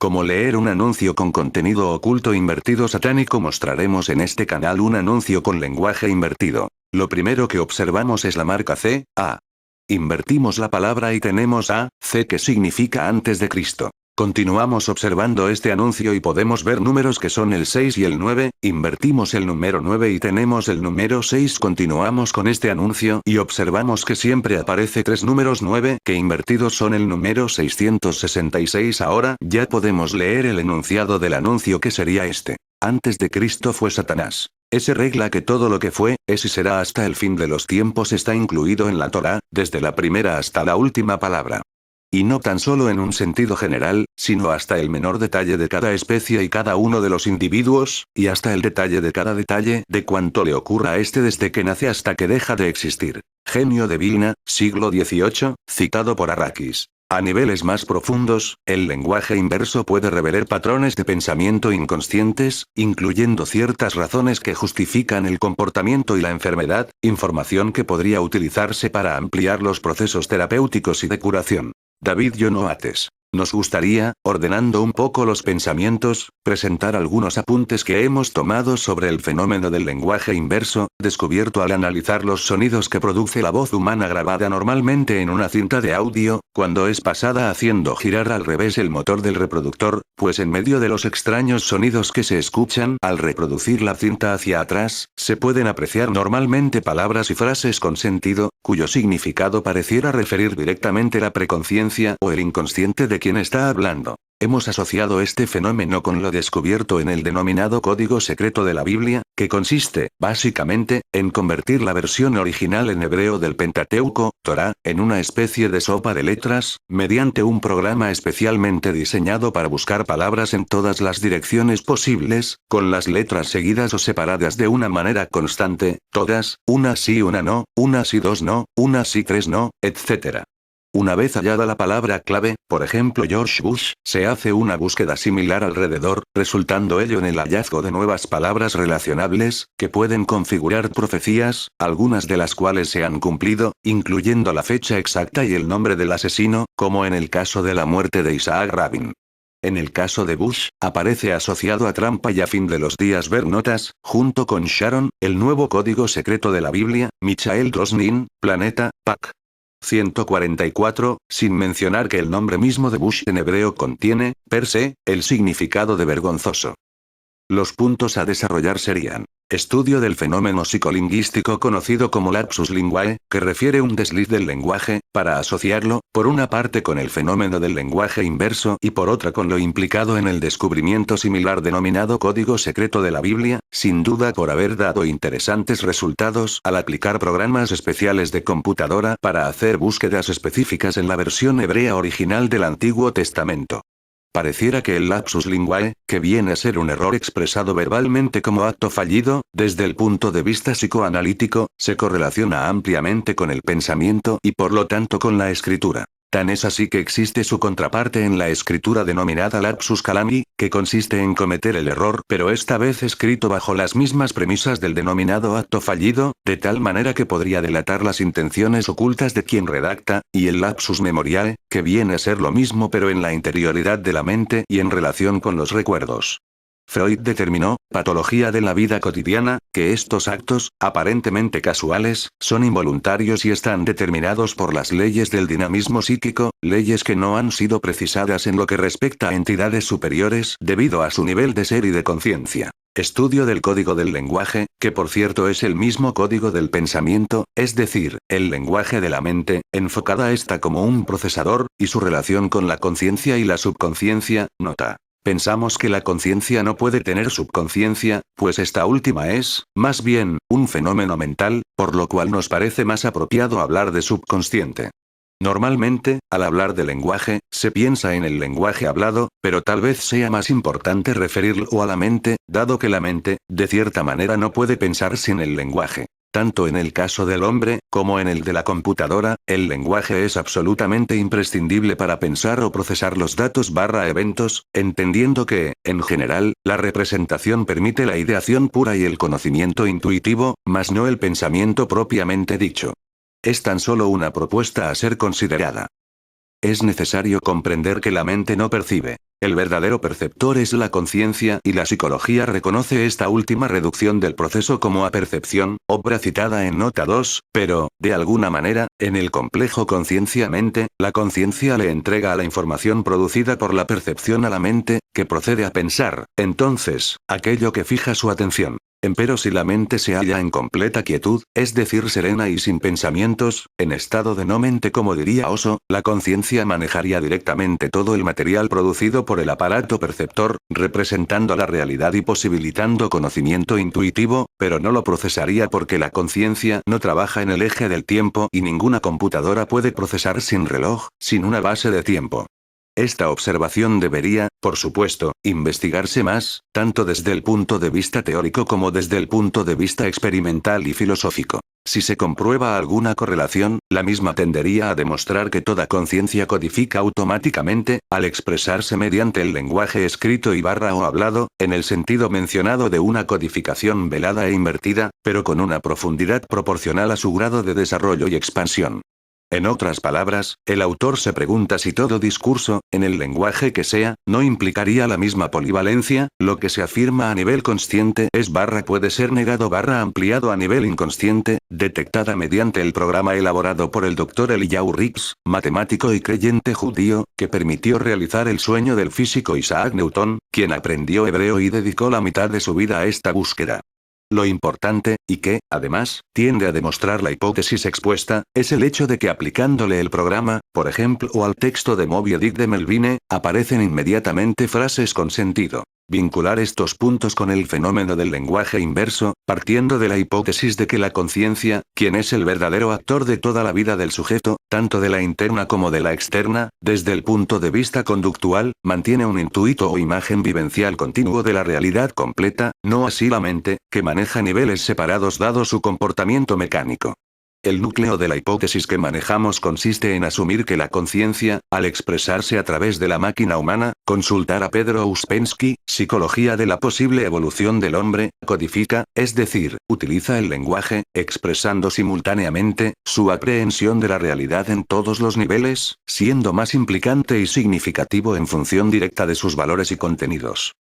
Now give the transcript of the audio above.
Como leer un anuncio con contenido oculto invertido satánico. Mostraremos en este canal un anuncio con lenguaje invertido. Lo primero que observamos es la marca C, A. Invertimos la palabra y tenemos A, C que significa antes de Cristo. Continuamos observando este anuncio y podemos ver números que son el 6 y el 9, invertimos el número 9 y tenemos el número 6. Continuamos con este anuncio y observamos que siempre aparece tres números 9 que invertidos son el número 666. Ahora ya podemos leer el enunciado del anuncio que sería este. Antes de Cristo fue Satanás. Ese regla que todo lo que fue, es y será hasta el fin de los tiempos está incluido en la Torá, desde la primera hasta la última palabra. Y no tan solo en un sentido general, sino hasta el menor detalle de cada especie y cada uno de los individuos, y hasta el detalle de cada detalle de cuanto le ocurra a este desde que nace hasta que deja de existir. Genio de Vilna, siglo XVIII, citado por Arrakis. A niveles más profundos, el lenguaje inverso puede revelar patrones de pensamiento inconscientes, incluyendo ciertas razones que justifican el comportamiento y la enfermedad, información que podría utilizarse para ampliar los procesos terapéuticos y de curación. David Yonoates. Nos gustaría, ordenando un poco los pensamientos, presentar algunos apuntes que hemos tomado sobre el fenómeno del lenguaje inverso, descubierto al analizar los sonidos que produce la voz humana grabada normalmente en una cinta de audio, cuando es pasada haciendo girar al revés el motor del reproductor, pues en medio de los extraños sonidos que se escuchan al reproducir la cinta hacia atrás, se pueden apreciar normalmente palabras y frases con sentido, cuyo significado pareciera referir directamente la preconciencia o el inconsciente de quien está hablando. Hemos asociado este fenómeno con lo descubierto en el denominado código secreto de la Biblia, que consiste, básicamente, en convertir la versión original en hebreo del Pentateuco, Torá, en una especie de sopa de letras, mediante un programa especialmente diseñado para buscar palabras en todas las direcciones posibles, con las letras seguidas o separadas de una manera constante, todas, una sí una no, una sí dos no, una sí tres no, etc. Una vez hallada la palabra clave, por ejemplo George Bush, se hace una búsqueda similar alrededor, resultando ello en el hallazgo de nuevas palabras relacionables, que pueden configurar profecías, algunas de las cuales se han cumplido, incluyendo la fecha exacta y el nombre del asesino, como en el caso de la muerte de Isaac Rabin. En el caso de Bush, aparece asociado a trampa y a fin de los días ver notas, junto con Sharon, el nuevo código secreto de la Biblia, Michael Rosnin, Planeta, Pac. 144, sin mencionar que el nombre mismo de Bush en hebreo contiene, per se, el significado de vergonzoso. Los puntos a desarrollar serían: estudio del fenómeno psicolingüístico conocido como lapsus linguae, que refiere un desliz del lenguaje, para asociarlo, por una parte con el fenómeno del lenguaje inverso y por otra con lo implicado en el descubrimiento similar denominado código secreto de la Biblia, sin duda por haber dado interesantes resultados al aplicar programas especiales de computadora para hacer búsquedas específicas en la versión hebrea original del Antiguo Testamento. Pareciera que el lapsus linguae, que viene a ser un error expresado verbalmente como acto fallido, desde el punto de vista psicoanalítico, se correlaciona ampliamente con el pensamiento y por lo tanto con la escritura. Tan es así que existe su contraparte en la escritura denominada lapsus calami, que consiste en cometer el error pero esta vez escrito bajo las mismas premisas del denominado acto fallido, de tal manera que podría delatar las intenciones ocultas de quien redacta, y el lapsus memoriae, que viene a ser lo mismo pero en la interioridad de la mente y en relación con los recuerdos. Freud determinó, patología de la vida cotidiana, que estos actos, aparentemente casuales, son involuntarios y están determinados por las leyes del dinamismo psíquico, leyes que no han sido precisadas en lo que respecta a entidades superiores debido a su nivel de ser y de conciencia. Estudio del código del lenguaje, que por cierto es el mismo código del pensamiento, es decir, el lenguaje de la mente, enfocada esta como un procesador, y su relación con la conciencia y la subconsciencia, nota. Pensamos que la conciencia no puede tener subconsciencia, pues esta última es, más bien, un fenómeno mental, por lo cual nos parece más apropiado hablar de subconsciente. Normalmente, al hablar de lenguaje, se piensa en el lenguaje hablado, pero tal vez sea más importante referirlo a la mente, dado que la mente, de cierta manera no puede pensar sin el lenguaje. Tanto en el caso del hombre, como en el de la computadora, el lenguaje es absolutamente imprescindible para pensar o procesar los datos/eventos, entendiendo que, en general, la representación permite la ideación pura y el conocimiento intuitivo, mas no el pensamiento propiamente dicho. Es tan solo una propuesta a ser considerada. es necesario comprender que la mente no percibe. El verdadero perceptor es la conciencia y la psicología reconoce esta última reducción del proceso como apercepción, obra citada en nota 2, pero, de alguna manera, en el complejo conciencia-mente, la conciencia le entrega a la información producida por la percepción a la mente, que procede a pensar, entonces, aquello que fija su atención. Empero si la mente se halla en completa quietud, es decir serena y sin pensamientos, en estado de no mente como diría Oso, la conciencia manejaría directamente todo el material producido por el aparato perceptor, representando la realidad y posibilitando conocimiento intuitivo, pero no lo procesaría porque la conciencia no trabaja en el eje del tiempo y ninguna computadora puede procesar sin reloj, sin una base de tiempo. Esta observación debería, por supuesto, investigarse más, tanto desde el punto de vista teórico como desde el punto de vista experimental y filosófico. Si se comprueba alguna correlación, la misma tendería a demostrar que toda conciencia codifica automáticamente, al expresarse mediante el lenguaje escrito y barra o hablado, en el sentido mencionado de una codificación velada e invertida, pero con una profundidad proporcional a su grado de desarrollo y expansión. En otras palabras, el autor se pregunta si todo discurso, en el lenguaje que sea, no implicaría la misma polivalencia, lo que se afirma a nivel consciente es puede ser negado ampliado a nivel inconsciente, detectada mediante el programa elaborado por el Dr. Eliyahu Riggs, matemático y creyente judío, que permitió realizar el sueño del físico Isaac Newton, quien aprendió hebreo y dedicó la mitad de su vida a esta búsqueda. Lo importante, y que, además, tiende a demostrar la hipótesis expuesta, es el hecho de que aplicándole el programa, por ejemplo o al texto de Moby Dick de Melvine, aparecen inmediatamente frases con sentido. Vincular estos puntos con el fenómeno del lenguaje inverso, partiendo de la hipótesis de que la conciencia, quien es el verdadero actor de toda la vida del sujeto, tanto de la interna como de la externa, desde el punto de vista conductual, mantiene un intuito o imagen vivencial continuo de la realidad completa, no así la mente, que maneja niveles separados dado su comportamiento mecánico. El núcleo de la hipótesis que manejamos consiste en asumir que la conciencia, al expresarse a través de la máquina humana, consultar a Pedro Ouspensky, Psicología de la posible evolución del hombre, codifica, es decir, utiliza el lenguaje, expresando simultáneamente, su aprehensión de la realidad en todos los niveles, siendo más implicante y significativo en función directa de sus valores y contenidos.